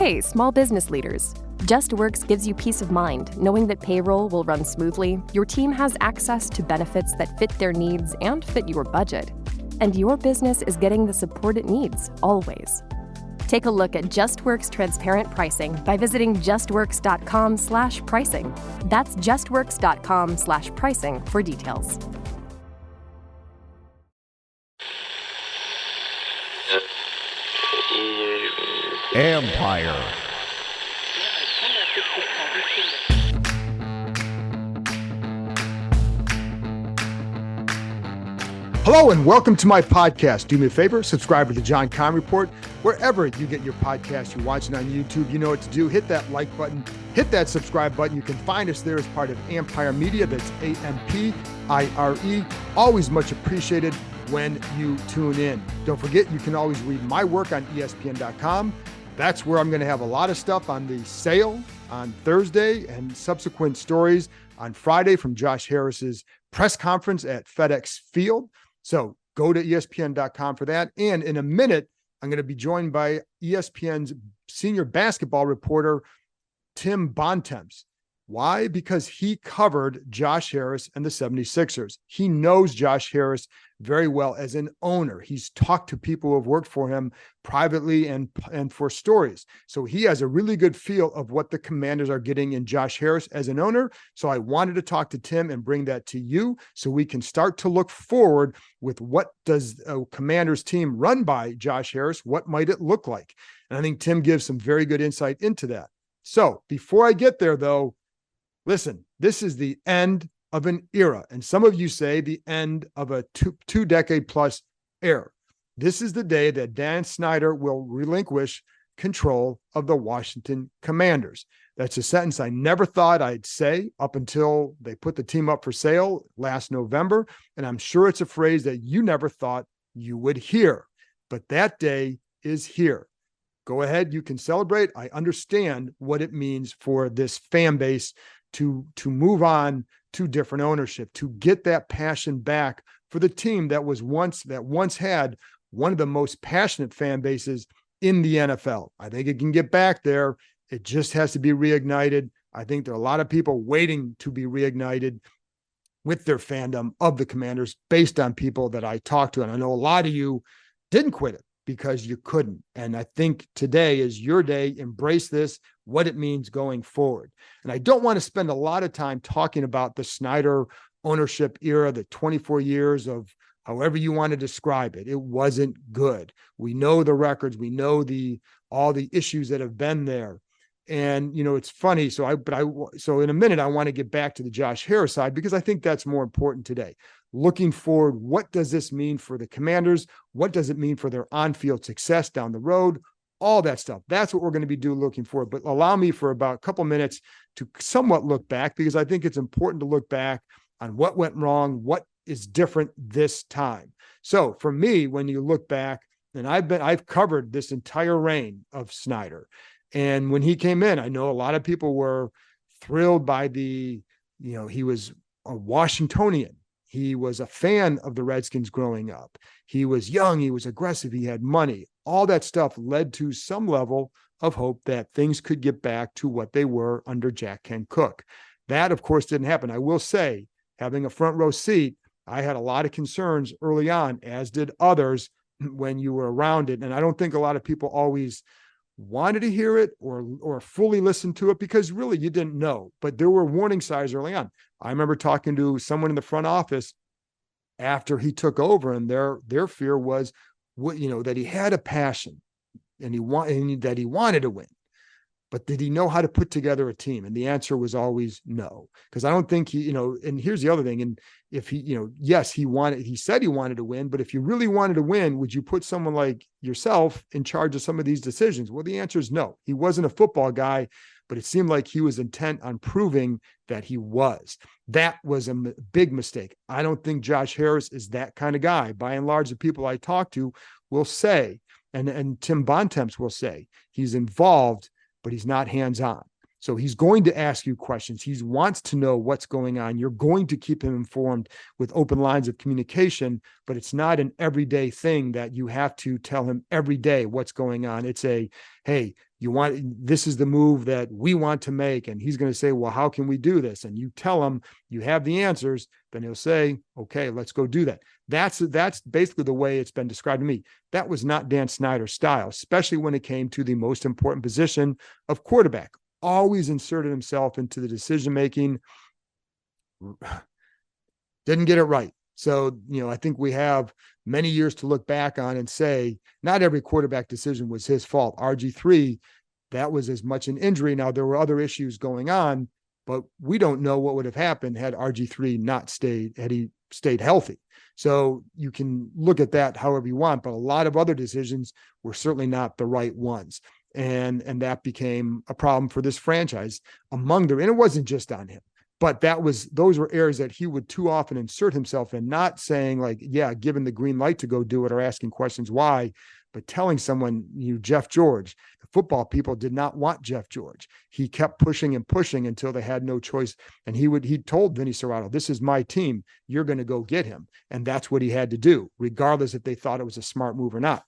Hey, small business leaders. JustWorks gives you peace of mind knowing that payroll will run smoothly, your team has access to benefits that fit their needs and fit your budget, and your business is getting the support it needs, always. Take a look at JustWorks transparent pricing by visiting justworks.com/pricing. That's justworks.com/pricing for details. Empire. Hello and welcome to my podcast. Do me a favor, subscribe to the John Kahn Report. Wherever you get your podcast, you're watching on YouTube, you know what to do. Hit that like button, hit that subscribe button. You can find us there as part of Empire Media. That's AMPIRE. Always much appreciated when you tune in. Don't forget, you can always read my work on ESPN.com. That's where I'm going to have a lot of stuff on the sale on Thursday and subsequent stories on Friday from Josh Harris's press conference at FedEx Field. So go to ESPN.com for that. And in a minute, I'm going to be joined by ESPN's senior basketball reporter, Tim Bontemps. Why? Because he covered Josh Harris and the 76ers. He knows Josh Harris very well as an owner. He's talked to people who have worked for him privately and for stories. So he has a really good feel of what the Commanders are getting in Josh Harris as an owner. So I wanted to talk to Tim and bring that to you so we can start to look forward with what does a Commanders team run by Josh Harris? What might it look like? And I think Tim gives some very good insight into that. So before I get there, though, listen, this is the end of an era. And some of you say the end of a two decade plus era. This is the day that Dan Snyder will relinquish control of the Washington Commanders. That's a sentence I never thought I'd say up until they put the team up for sale last November. And I'm sure it's a phrase that you never thought you would hear. But that day is here. Go ahead, you can celebrate. I understand what it means for this fan base to move on to different ownership, to get that passion back for the team that once had one of the most passionate fan bases in the NFL. I think it can get back there. It just has to be reignited. I think there are a lot of people waiting to be reignited with their fandom of the Commanders based on people that I talked to. And I know a lot of you didn't quit it because you couldn't. And I think today is your day. Embrace this, what it means going forward. And I don't want to spend a lot of time talking about the Snyder ownership era, the 24 years of however you want to describe it. It wasn't good. We know the records. We know all the issues that have been there. And, you know, it's funny. So in a minute, I want to get back to the Josh Harris side because I think that's more important today. Looking forward, what does this mean for the Commanders? What does it mean for their on-field success down the road? All that stuff. That's what we're going to be looking forward. But allow me for about a couple minutes to somewhat look back because I think it's important to look back on what went wrong, what is different this time. So for me, when you look back, and I've covered this entire reign of Snyder. And when he came in, I know a lot of people were thrilled by he was a Washingtonian. He was a fan of the Redskins growing up. He was young. He was aggressive. He had money. All that stuff led to some level of hope that things could get back to what they were under Jack Kent Cooke. That, of course, didn't happen. I will say, having a front row seat, I had a lot of concerns early on, as did others when you were around it. And I don't think a lot of people always wanted to hear it or fully listen to it because really you didn't know. But there were warning signs early on. I remember talking to someone in the front office after he took over, and their fear was, that he had a passion and that he wanted to win. But did he know how to put together a team? And the answer was always no, because I don't think and here's the other thing. And if yes, he said he wanted to win, but if you really wanted to win, would you put someone like yourself in charge of some of these decisions? Well, the answer is no. He wasn't a football guy, but it seemed like he was intent on proving that he was. That was a big mistake. I don't think Josh Harris is that kind of guy. By and large, the people I talk to will say, and Tim Bontemps will say, he's involved, but he's not hands-on. So he's going to ask you questions. He wants to know what's going on. You're going to keep him informed with open lines of communication, but it's not an everyday thing that you have to tell him every day what's going on. It's hey, this is the move that we want to make. And he's going to say, well, how can we do this? And you tell him you have the answers, then he'll say, okay, let's go do that. That's basically the way it's been described to me. That was not Dan Snyder's style, especially when it came to the most important position of quarterback. Always inserted himself into the decision-making. Didn't get it right. So, I think we have many years to look back on and say, not every quarterback decision was his fault. RG3, that was as much an injury. Now, there were other issues going on, but we don't know what would have happened had RG3 had he stayed healthy. So you can look at that however you want, but a lot of other decisions were certainly not the right ones. And that became a problem for this franchise and it wasn't just on him. But those were areas that he would too often insert himself in, not saying like, yeah, given the green light to go do it or asking questions why, but telling someone, Jeff George. The football people did not want Jeff George. He kept pushing and pushing until they had no choice. And he told Vinny Serrato, this is my team. You're going to go get him. And that's what he had to do, regardless if they thought it was a smart move or not.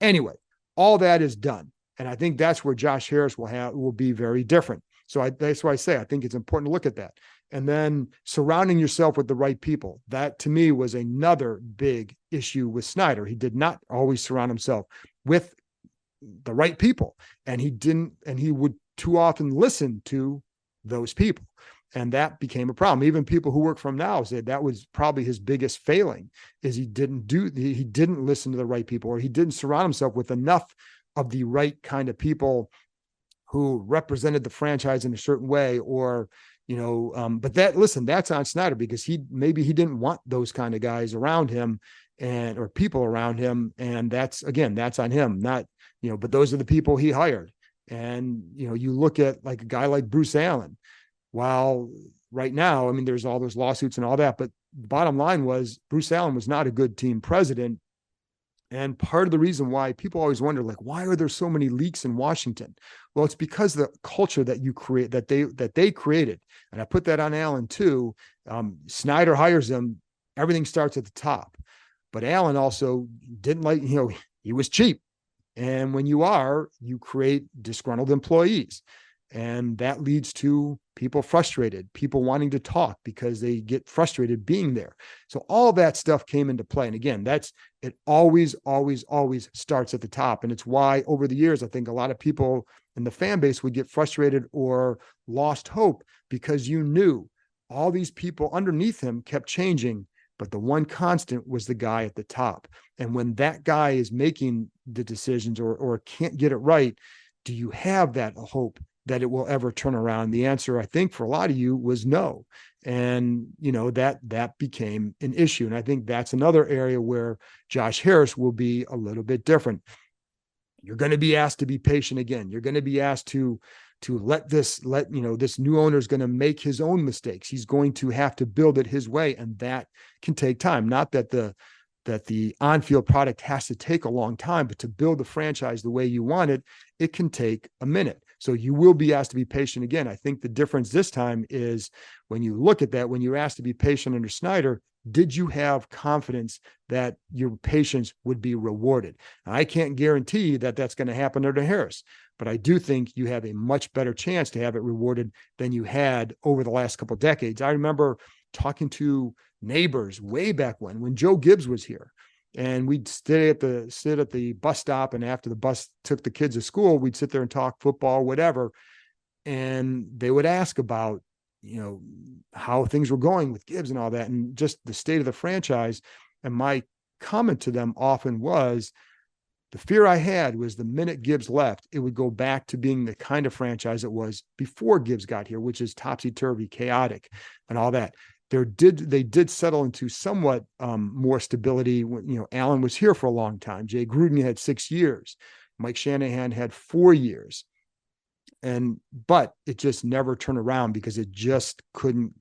Anyway, all that is done. And I think that's where Josh Harris will be very different. So that's why I say I think it's important to look at that. And then surrounding yourself with the right people. That to me was another big issue with Snyder. He did not always surround himself with the right people. And he would too often listen to those people. And that became a problem. Even people who work for him now said that was probably his biggest failing, is he didn't listen to the right people, or he didn't surround himself with enough of the right kind of people who represented the franchise in a certain way, or, but that's on Snyder, because maybe he didn't want those kind of guys around him or people around him. And that's on him, not, but those are the people he hired. And, you look at like a guy like Bruce Allen. While right now, I mean, there's all those lawsuits and all that, but the bottom line was Bruce Allen was not a good team president. And part of the reason why people always wonder, like, why are there so many leaks in Washington? Well, it's because the culture that you create, that they created. And I put that on Allen too. Snyder hires him. Everything starts at the top. But Allen also didn't he was cheap. And when you create disgruntled employees. And that leads to people frustrated, people wanting to talk because they get frustrated being there. So all that stuff came into play. And again, it always, always, always starts at the top. And it's why over the years, I think a lot of people in the fan base would get frustrated or lost hope, because you knew all these people underneath him kept changing, but the one constant was the guy at the top. And when that guy is making the decisions or can't get it right, do you have that hope that it will ever turn around? The answer, I think, for a lot of you was no. And, that became an issue. And I think that's another area where Josh Harris will be a little bit different. You're going to be asked to be patient again. You're going to be asked to this new owner is going to make his own mistakes. He's going to have to build it his way. And that can take time. Not that the on-field product has to take a long time, but to build the franchise the way you want it, it can take a minute. So you will be asked to be patient again. I think the difference this time is when you look at that, when you're asked to be patient under Snyder, did you have confidence that your patience would be rewarded? I can't guarantee that that's going to happen under Harris, but I do think you have a much better chance to have it rewarded than you had over the last couple of decades. I remember talking to neighbors way back when Joe Gibbs was here. And we'd sit at the bus stop, and after the bus took the kids to school, we'd sit there and talk football, whatever. And they would ask about, how things were going with Gibbs and all that, and just the state of the franchise. And my comment to them often was, the fear I had was the minute Gibbs left, it would go back to being the kind of franchise it was before Gibbs got here, which is topsy-turvy, chaotic, and all that. They did settle into somewhat more stability when, Allen was here for a long time. Jay Gruden had 6 years. Mike Shanahan had 4 years. But it just never turned around because it just couldn't.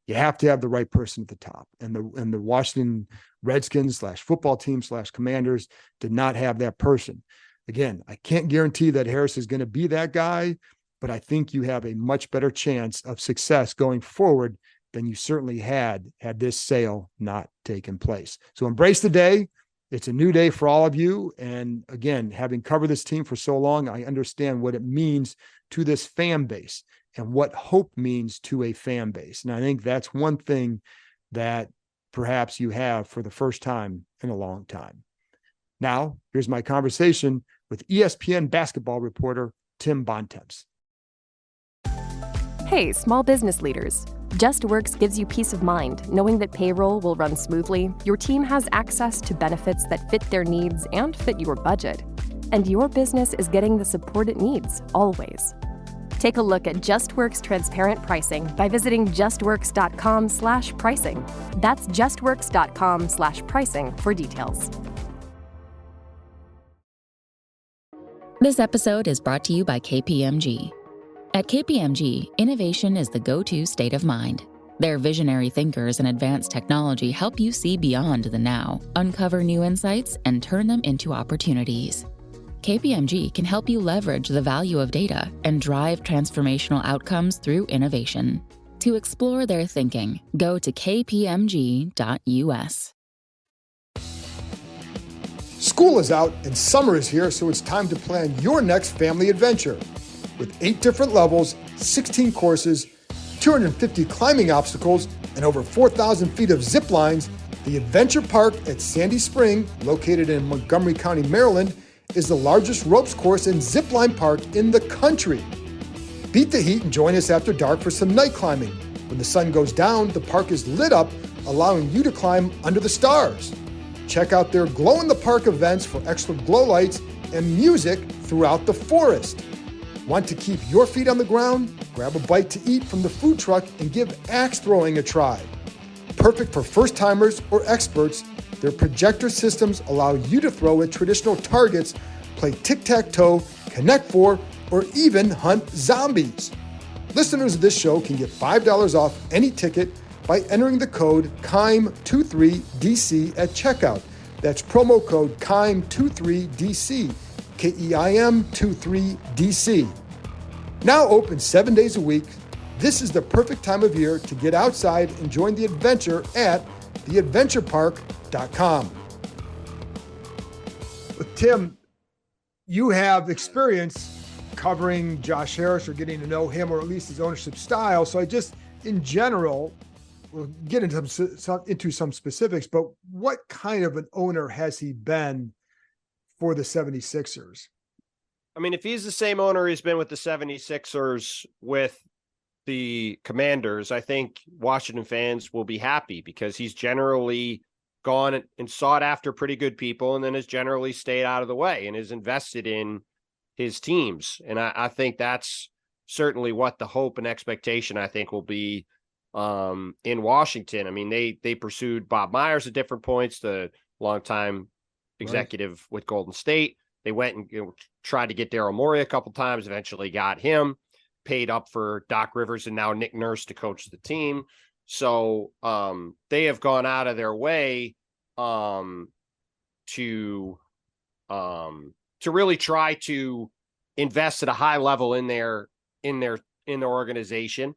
You have to have the right person at the top. And the Washington Redskins /football team /Commanders did not have that person. Again, I can't guarantee that Harris is going to be that guy, but I think you have a much better chance of success going forward than you certainly had this sale not taken place. So embrace the day. it's a new day for all of you. And again, having covered this team for so long, I understand what it means to this fan base and what hope means to a fan base. And I think that's one thing that perhaps you have for the first time in a long time. Now, here's my conversation with ESPN basketball reporter Tim Bontemps. Hey, small business leaders. JustWorks gives you peace of mind knowing that payroll will run smoothly, your team has access to benefits that fit their needs and fit your budget, and your business is getting the support it needs, always. Take a look at JustWorks transparent pricing by visiting justworks.com/pricing. That's justworks.com/pricing for details. This episode is brought to you by KPMG. At KPMG, innovation is the go-to state of mind. Their visionary thinkers and advanced technology help you see beyond the now, uncover new insights, and turn them into opportunities. KPMG can help you leverage the value of data and drive transformational outcomes through innovation. To explore their thinking, go to kpmg.us. School is out and summer is here, so it's time to plan your next family adventure. With 8 different levels, 16 courses, 250 climbing obstacles, and over 4,000 feet of zip lines, the Adventure Park at Sandy Spring, located in Montgomery County, Maryland, is the largest ropes course and zip line park in the country. Beat the heat and join us after dark for some night climbing. When the sun goes down, the park is lit up, allowing you to climb under the stars. Check out their glow-in-the-park events for extra glow lights and music throughout the forest. Want to keep your feet on the ground? Grab a bite to eat from the food truck and give axe throwing a try. Perfect for first-timers or experts, their projector systems allow you to throw at traditional targets, play tic-tac-toe, Connect Four, or even hunt zombies. Listeners of this show can get $5 off any ticket by entering the code KEIM23DC at checkout. That's promo code KEIM23DC. KEIM23DC. Now open 7 days a week, this is the perfect time of year to get outside and join the adventure at theadventurepark.com. Tim, you have experience covering Josh Harris or getting to know him, or at least his ownership style. So I just, in general, we'll get into some specifics, but what kind of an owner has he been for the 76ers? I mean, if he's the same owner he's been with the 76ers with the Commanders, I think Washington fans will be happy because he's generally gone and sought after pretty good people and then has generally stayed out of the way and is invested in his teams. And I think that's certainly what the hope and expectation, I think, will be in Washington. I mean, they pursued Bob Myers at different points, the longtime executive with Golden State. They went and tried to get Daryl Morey a couple times, eventually got him, paid up for Doc Rivers and now Nick Nurse to coach the team. So they have gone out of their way to really try to invest at a high level in their organization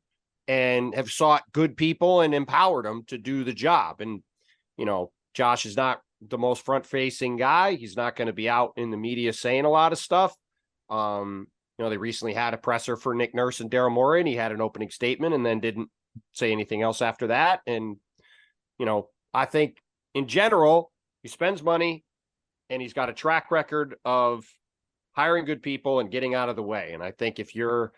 and have sought good people and empowered them to do the job. And, you know, Josh is not the most front-facing guy. He's not going to be out in the media saying a lot of stuff. You know, they recently had a presser for Nick Nurse and Daryl Morey, and he had an opening statement and then didn't say anything else after that. And, you know, I think in general, he spends money and he's got a track record of hiring good people and getting out of the way. And I think if you're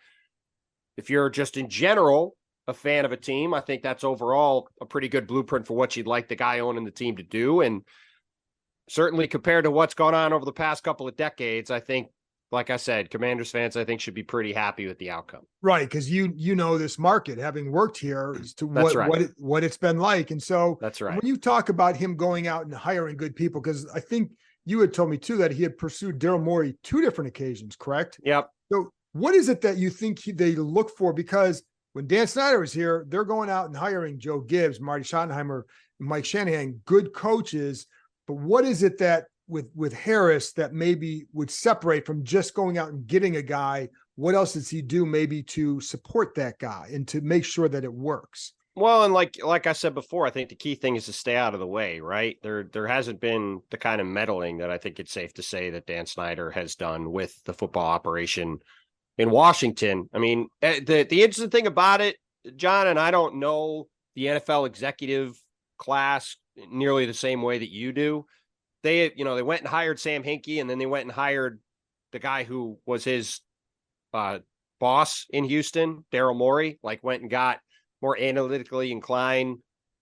just in general a fan of a team, I think that's overall a pretty good blueprint for what you'd like the guy owning the team to do. And certainly compared to what's gone on over the past couple of decades, I think, like I said, Commanders fans, I think, should be pretty happy with the outcome. Right, because you know this market, having worked here, as to what it's been like. And so that's right. When you talk about him going out and hiring good people, because I think you had told me too that he had pursued Daryl Morey 2 different occasions, correct? Yep. So what is it that you think they look for? Because when Dan Snyder was here, they're going out and hiring Joe Gibbs, Marty Schottenheimer, and Mike Shanahan, good coaches. But what is it that with Harris that maybe would separate from just going out and getting a guy? What else does he do maybe to support that guy and to make sure that it works? Well, and like I said before, I think the key thing is to stay out of the way, right? There hasn't been the kind of meddling that I think it's safe to say that Dan Snyder has done with the football operation in Washington. I mean, the interesting thing about it, John, and I don't know the NFL executive class nearly the same way that you do. They went and hired Sam Hinkie, and then they went and hired the guy who was his boss in Houston, Daryl Morey, like went and got more analytically inclined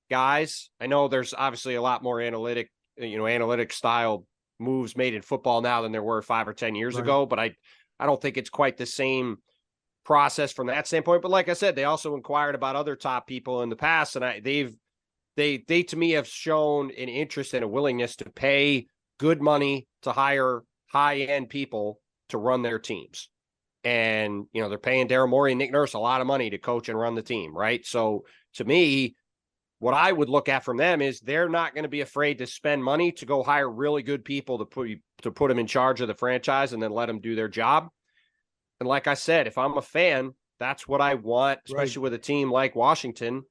guys. I know there's obviously a lot more analytic style moves made in football now than there were 5 or 10 years ago, but I don't think it's quite the same process from that standpoint. But like I said, they also inquired about other top people in the past, and they to me have shown an interest and a willingness to pay good money to hire high-end people to run their teams. And, they're paying Daryl Morey and Nick Nurse a lot of money to coach and run the team, right? So to me, what I would look at from them is they're not going to be afraid to spend money to go hire really good people to put them in charge of the franchise and then let them do their job. And like I said, if I'm a fan, that's what I want, especially with a team like Washington.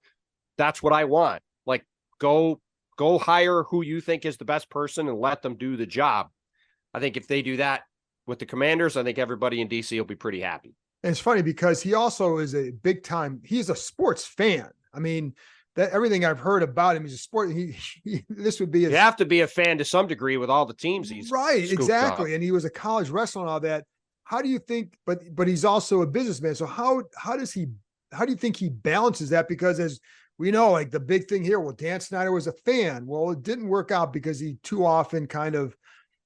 That's what I want. Like, go hire who you think is the best person and let them do the job. I think if they do that with the Commanders, I think everybody in DC will be pretty happy. And it's funny because he also is a big time, he's a sports fan. I mean, that everything I've heard about him, he's a sport. This would be you have to be a fan to some degree with all the teams he's right, exactly. Up. And he was a college wrestler and all that. How do you think? But he's also a businessman. So how do you think he balances that? Because as we know, like the big thing here, well, Dan Snyder was a fan. Well, it didn't work out because he too often kind of,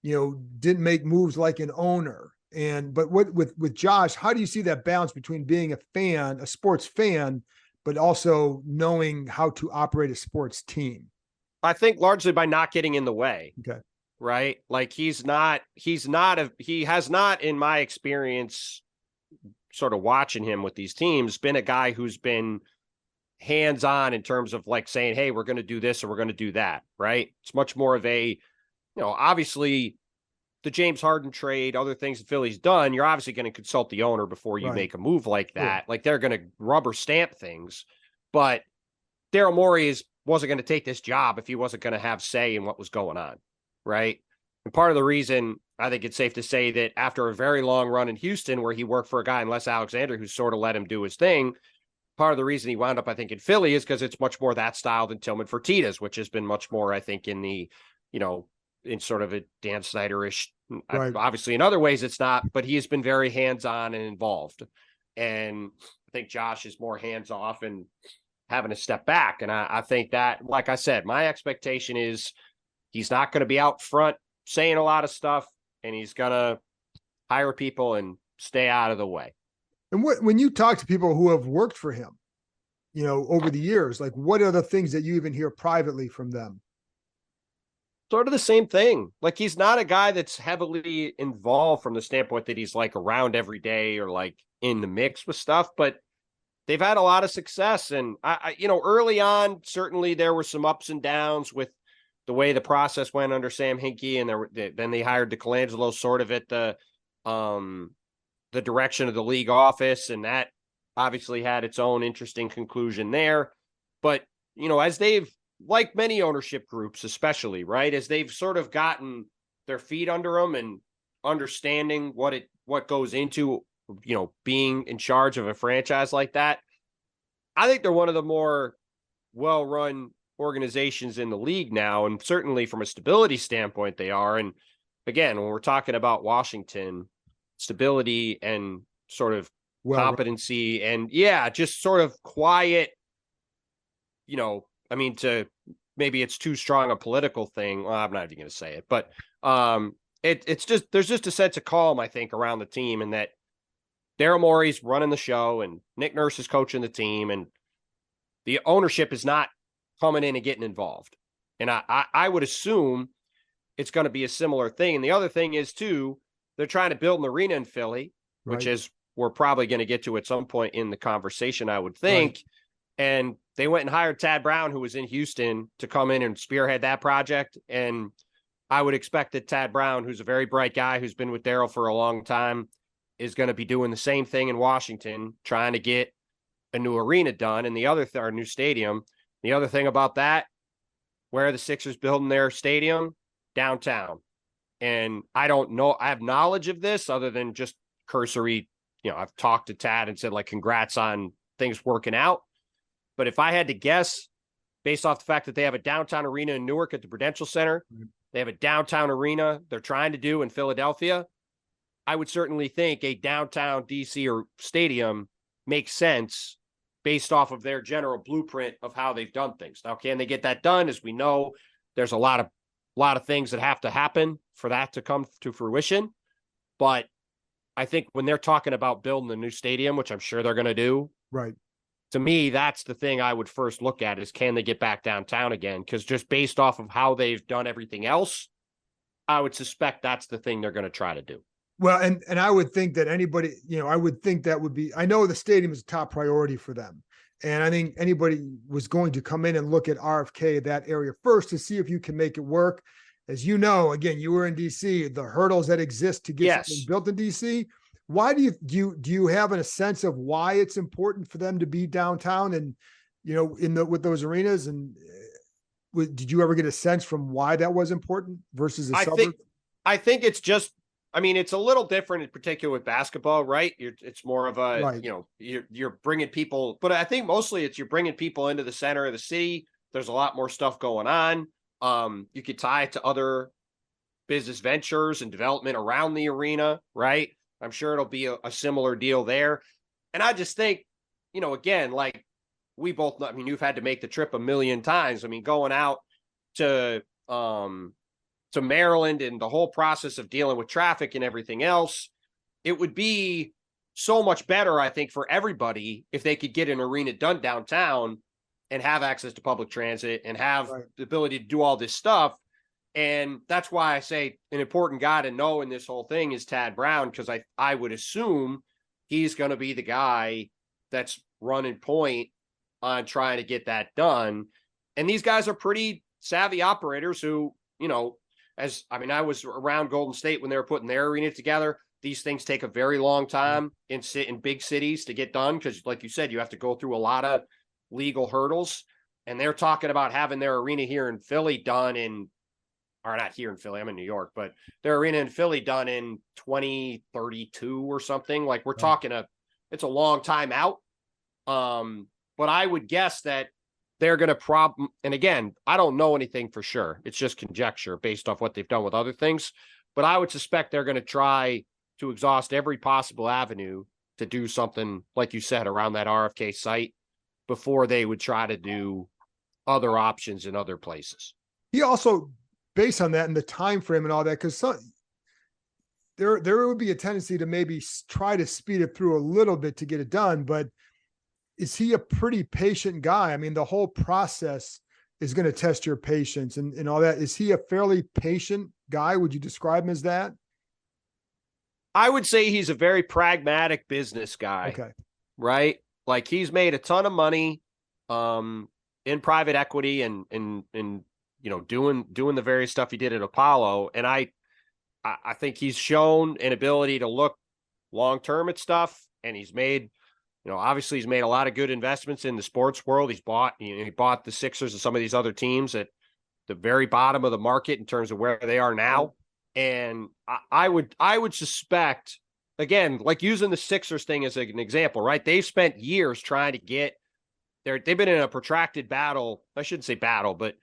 didn't make moves like an owner. But with Josh, how do you see that balance between being a fan, a sports fan, but also knowing how to operate a sports team? I think largely by not getting in the way. Okay. Right. Like he has not, in my experience, sort of watching him with these teams, been a guy who's been hands-on in terms of like saying, hey, we're going to do this or we're going to do that. Right. It's much more of a, obviously the James Harden trade, other things that Philly's done, you're obviously going to consult the owner before you make a move like that. Yeah. Like they're going to rubber stamp things, but Daryl Morey wasn't going to take this job if he wasn't going to have say in what was going on. Right. And part of the reason I think it's safe to say that after a very long run in Houston, where he worked for a guy in Les Alexander who sort of let him do his thing, part of the reason he wound up, I think, in Philly is because it's much more that style than Tillman Fertitta's, which has been much more, I think, in the, in sort of a Dan Snyder-ish. Right. Obviously, in other ways, it's not, but he has been very hands-on and involved. And I think Josh is more hands-off and having to step back. And I think that, like I said, my expectation is he's not going to be out front saying a lot of stuff, and he's going to hire people and stay out of the way. And when you talk to people who have worked for him, over the years, like what are the things that you even hear privately from them? Sort of the same thing. Like he's not a guy that's heavily involved from the standpoint that he's like around every day or like in the mix with stuff, but they've had a lot of success. And I early on, certainly there were some ups and downs with the way the process went under Sam Hinkie, and then they hired DeColangelo sort of at the direction of the league office, and that obviously had its own interesting conclusion there. But, as they've, like many ownership groups, especially, right, as they've sort of gotten their feet under them and understanding what goes into, being in charge of a franchise like that, I think they're one of the more well-run organizations in the league now, and certainly from a stability standpoint they are. And again, when we're talking about Washington, stability and sort of competency and just sort of quiet, maybe it's too strong a political thing. Well, I'm not even going to say it, but it's just, there's just a sense of calm, I think, around the team, and that Daryl Morey's running the show and Nick Nurse is coaching the team, and the ownership is not coming in and getting involved. And I would assume it's going to be a similar thing. And the other thing is, too, they're trying to build an arena in Philly, which is we're probably going to get to at some point in the conversation, I would think. Right. And they went and hired Tad Brown, who was in Houston, to come in and spearhead that project. And I would expect that Tad Brown, who's a very bright guy, who's been with Daryl for a long time, is going to be doing the same thing in Washington, trying to get a new arena done, and our new stadium. The other thing about that, where are the Sixers building their stadium? Downtown. And I don't know, I have knowledge of this other than just cursory. I've talked to Tad and said, like, congrats on things working out. But if I had to guess, based off the fact that they have a downtown arena in Newark at the Prudential Center, they have a downtown arena they're trying to do in Philadelphia, I would certainly think a downtown DC or stadium makes sense based off of their general blueprint of how they've done things. Now, can they get that done? As we know, there's a lot of things that have to happen for that to come to fruition. But I think when they're talking about building a new stadium, which I'm sure they're going to do, right? To me, that's the thing I would first look at is, can they get back downtown again? Because just based off of how they've done everything else, I would suspect that's the thing they're going to try to do. Well, and I would think that anybody, I would think that would be, I know the stadium is a top priority for them. And I think anybody was going to come in and look at RFK, that area first, to see if you can make it work. As you know, again, you were in DC, the hurdles that exist to get something built in DC. Why do you have a sense of why it's important for them to be downtown and, with those arenas? And did you ever get a sense from why that was important versus the suburbs? I think it's just, it's a little different in particular with basketball, right? It's more of a, right. You're bringing people, but I think mostly you're bringing people into the center of the city. There's a lot more stuff going on. You could tie it to other business ventures and development around the arena, right? I'm sure it'll be a similar deal there. And I just think, again, like we both know, you've had to make the trip a million times. Going out to Maryland and the whole process of dealing with traffic and everything else, it would be so much better, I think, for everybody if they could get an arena done downtown and have access to public transit and have the ability to do all this stuff. And that's why I say an important guy to know in this whole thing is Tad Brown, because I would assume he's going to be the guy that's running point on trying to get that done. And these guys are pretty savvy operators who, I was around Golden State when they were putting their arena together. These things take a very long time in big cities to get done because, like you said, you have to go through a lot of legal hurdles. And they're talking about having their arena here in Philly done or not here in Philly, I'm in New York, but their arena in Philly done in 2032 or something. Like we're talking it's a long time out. But I would guess that they're going to and again, I don't know anything for sure. It's just conjecture based off what they've done with other things. But I would suspect they're going to try to exhaust every possible avenue to do something, like you said, around that RFK site before they would try to do other options in other places. He also, based on that and the time frame and all that, because there would be a tendency to maybe try to speed it through a little bit to get it done. But is he a pretty patient guy? The whole process is going to test your patience and all that. Is he a fairly patient guy? Would you describe him as that? I would say he's a very pragmatic business guy. Okay. Right? Like he's made a ton of money in private equity and doing the various stuff he did at Apollo. And I think he's shown an ability to look long-term at stuff. And he's made, obviously he's made a lot of good investments in the sports world. He bought the Sixers and some of these other teams at the very bottom of the market in terms of where they are now. And I would suspect, again, like using the Sixers thing as an example, right? They've spent years trying to get they've been in a protracted battle. I shouldn't say battle, but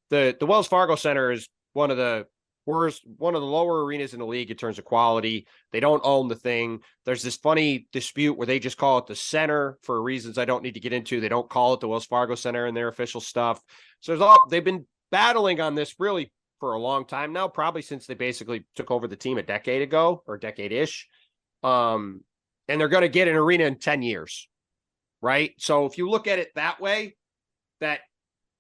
the Wells Fargo Center is one of the lower arenas in the league in terms of quality. They don't own the thing. There's this funny dispute where they just call it the center for reasons I don't need to get into. They don't call it the Wells Fargo Center in their official stuff. So they've been battling on this really for a long time now, probably since they basically took over the team a decade ago or decade-ish. And they're going to get an arena in 10 years, right? So if you look at it that way, that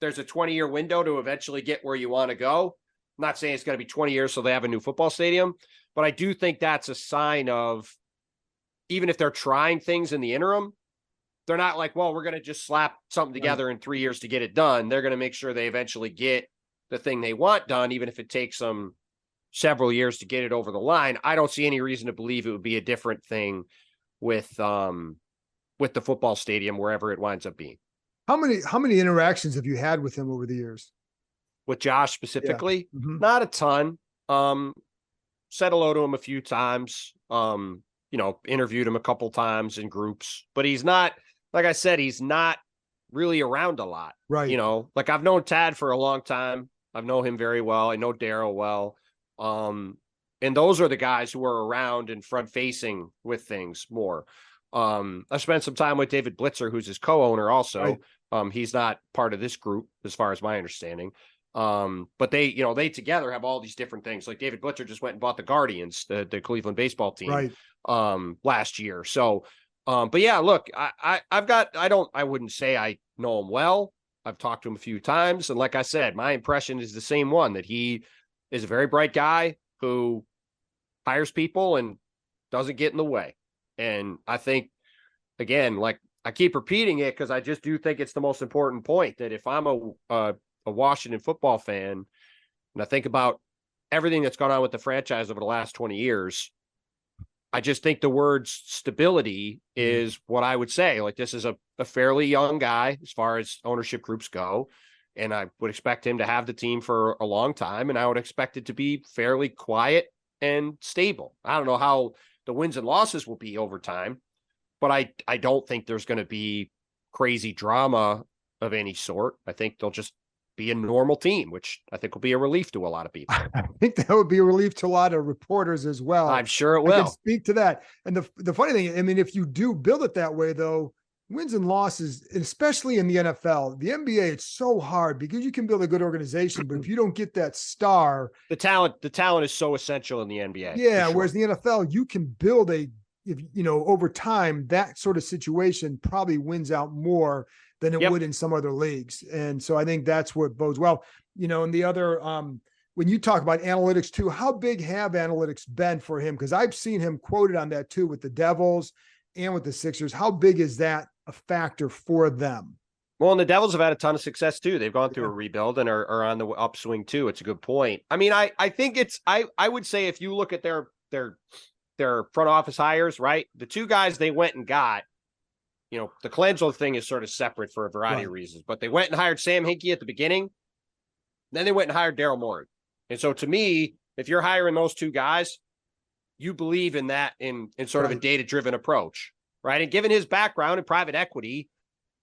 there's a 20-year window to eventually get where you want to go. I'm not saying it's going to be 20 years so they have a new football stadium, but I do think that's a sign of, even if they're trying things in the interim, they're not like, well, we're going to just slap something together in 3 years to get it done. They're going to make sure they eventually get the thing they want done, even if it takes them several years to get it over the line. I don't see any reason to believe it would be a different thing with with the football stadium, wherever it winds up being. How many interactions have you had with him over the years? With Josh specifically, Yeah. Mm-hmm. not a ton. Said hello to him a few times. Interviewed him a couple times in groups, but he's not, like I said, he's not really around a lot. Right. Like I've known Tad for a long time. I've known him very well. I know Daryl well. And those are the guys who are around and front facing with things more. I spent some time with David Blitzer, who's his co-owner also. Right. He's not part of this group as far as my understanding. But they together have all these different things. Like David Blitzer just went and bought the Guardians, the Cleveland baseball team, right. Last year. So, but yeah, look, I wouldn't say I know him well. I've talked to him a few times. And like I said, my impression is the same one, that he is a very bright guy who hires people and doesn't get in the way. And I think, again, like I keep repeating it because I just do think it's the most important point, that if I'm a Washington football fan and I think about everything that's gone on with the franchise over the last 20 years, I just think the word stability is what I would say. Like, this is a fairly young guy as far as ownership groups go, and I would expect him to have the team for a long time, and I would expect it to be fairly quiet and stable. I don't know how the wins and losses will be over time, but I don't think there's going to be crazy drama of any sort. I think they'll just be a normal team, which I think will be a relief to a lot of people. I think that would be a relief to a lot of reporters as well. I'm sure it will. I can speak to that. And the funny thing, I mean, if you do build it that way, though, wins and losses, especially in the NFL, the NBA, it's so hard because you can build a good organization, but if you don't get that star, the talent is so essential in the NBA. Yeah. Sure. Whereas in the NFL, you can build over time, that sort of situation probably wins out more than it would in some other leagues. And so I think that's what bodes well. And the other, when you talk about analytics too, how big have analytics been for him? Because I've seen him quoted on that too with the Devils and with the Sixers. How big is that a factor for them? Well, and the Devils have had a ton of success too. They've gone through a rebuild and are on the upswing too. It's a good point. I mean, I think I would say if you look at their front office hires, right? The two guys they went and got, the Colangelo thing is sort of separate for a variety of reasons, but they went and hired Sam Hinkie at the beginning. Then they went and hired Daryl Morey. And so to me, if you're hiring those two guys, you believe in that in sort of a data-driven approach, right? And given his background in private equity,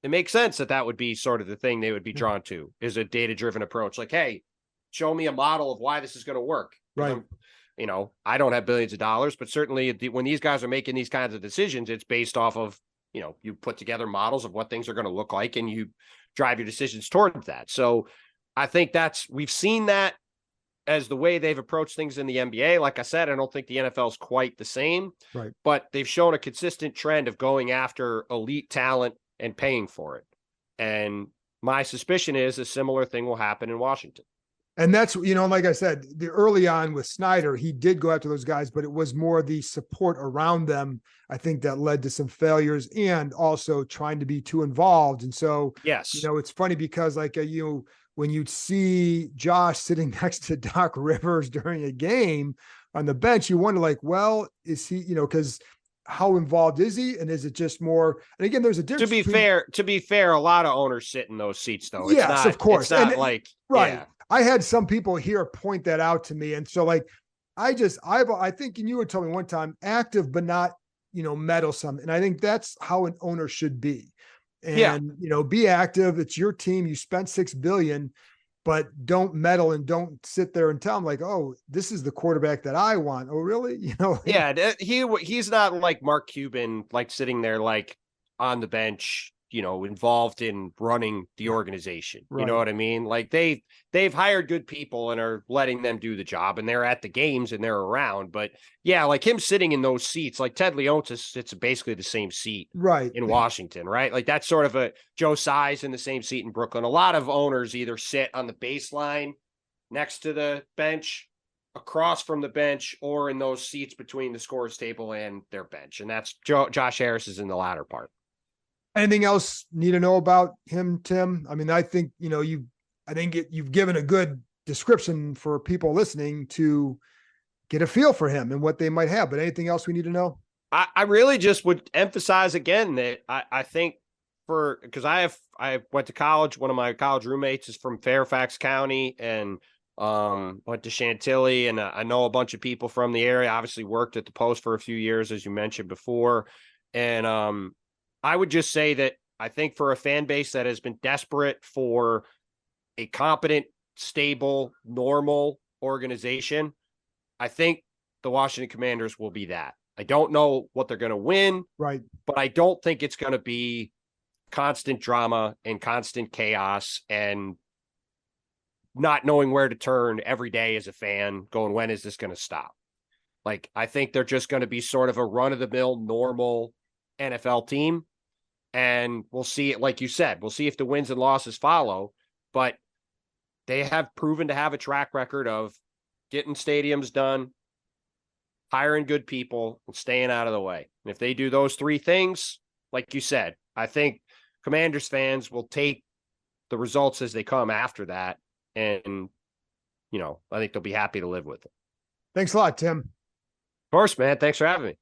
it makes sense that would be sort of the thing they would be drawn to, is a data-driven approach. Like, hey, show me a model of why this is going to work. Right. I don't have billions of dollars, but certainly when these guys are making these kinds of decisions, it's based off of, you put together models of what things are going to look like and you drive your decisions toward that. So I think we've seen that as the way they've approached things in the NBA. Like I said, I don't think the NFL is quite the same, right? But they've shown a consistent trend of going after elite talent and paying for it. And my suspicion is a similar thing will happen in Washington. And that's, like I said, the early on with Snyder, he did go after those guys, but it was more the support around them, I think, that led to some failures and also trying to be too involved. And so, yes, it's funny because when you'd see Josh sitting next to Doc Rivers during a game on the bench, you wonder well, is he, because how involved is he? And is it just more, and again, there's a difference. To be fair, a lot of owners sit in those seats though. Yes, of course. It's not right. Yeah. I had some people here point that out to me. And so I think, and you were telling me one time, active, but not, meddlesome. And I think that's how an owner should be. And, be active. It's your team. You spent $6 billion, but don't meddle and don't sit there and tell them oh, this is the quarterback that I want. Oh, really? Yeah. He's not like Mark Cuban, sitting there, on the bench, involved in running the organization. Right. You know what I mean? They've hired good people and are letting them do the job, and they're at the games and they're around. But yeah, him sitting in those seats, Ted Leonsis sits basically the same seat in Washington, right? That's sort of a Joe Tsai's in the same seat in Brooklyn. A lot of owners either sit on the baseline next to the bench, across from the bench, or in those seats between the scorer's table and their bench. And that's Josh Harris is in the latter part. Anything else need to know about him, Tim? I mean, I think, you've given a good description for people listening to get a feel for him and what they might have, but anything else we need to know? I really just would emphasize again that I think because I went to college. One of my college roommates is from Fairfax County and went to Chantilly, and I know a bunch of people from the area. Obviously worked at the Post for a few years, as you mentioned before. And I would just say that I think for a fan base that has been desperate for a competent, stable, normal organization, I think the Washington Commanders will be that. I don't know what they're going to win, right? But I don't think it's going to be constant drama and constant chaos and not knowing where to turn every day as a fan, going, when is this going to stop? Like, I think they're just going to be sort of a run-of-the-mill, normal NFL team. And we'll see it, like you said, we'll see if the wins and losses follow. But they have proven to have a track record of getting stadiums done, hiring good people, and staying out of the way. And if they do those three things, like you said, I think Commanders fans will take the results as they come after that. And, I think they'll be happy to live with it. Thanks a lot, Tim. Of course, man. Thanks for having me.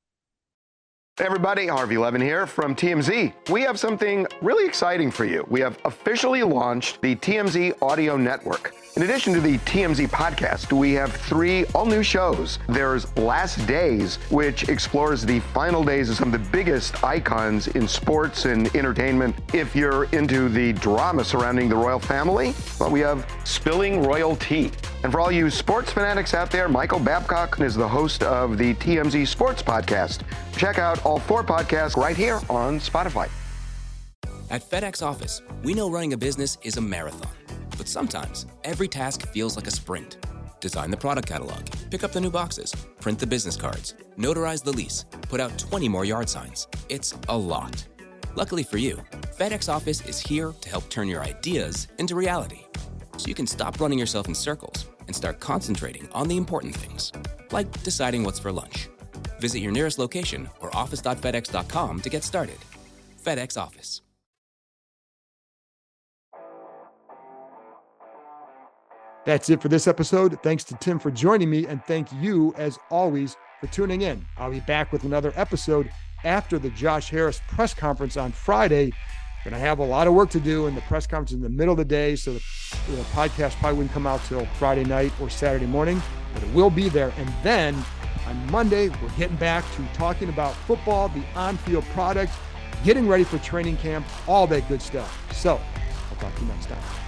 Hey everybody, Harvey Levin here from TMZ. We have something really exciting for you. We have officially launched the TMZ Audio Network. In addition to the TMZ podcast, we have 3 all-new shows. There's Last Days, which explores the final days of some of the biggest icons in sports and entertainment. If you're into the drama surrounding the royal family, well, we have Spilling Royal Tea. And for all you sports fanatics out there, Michael Babcock is the host of the TMZ Sports Podcast. Check out all 4 podcasts right here on Spotify. At FedEx Office, we know running a business is a marathon, but sometimes every task feels like a sprint. Design the product catalog, pick up the new boxes, print the business cards, notarize the lease, put out 20 more yard signs. It's a lot. Luckily for you, FedEx Office is here to help turn your ideas into reality, so you can stop running yourself in circles and start concentrating on the important things, like deciding what's for lunch. Visit your nearest location or office.fedex.com to get started. FedEx Office. That's it for this episode. Thanks to Tim for joining me, and thank you, as always, for tuning in. I'll be back with another episode after the Josh Harris press conference on Friday. Going to have a lot of work to do, and the press conference in the middle of the day, so the podcast probably wouldn't come out till Friday night or Saturday morning, but it will be there. And then on Monday, we're getting back to talking about football, the on-field product, getting ready for training camp, all that good stuff. So I'll talk to you next time.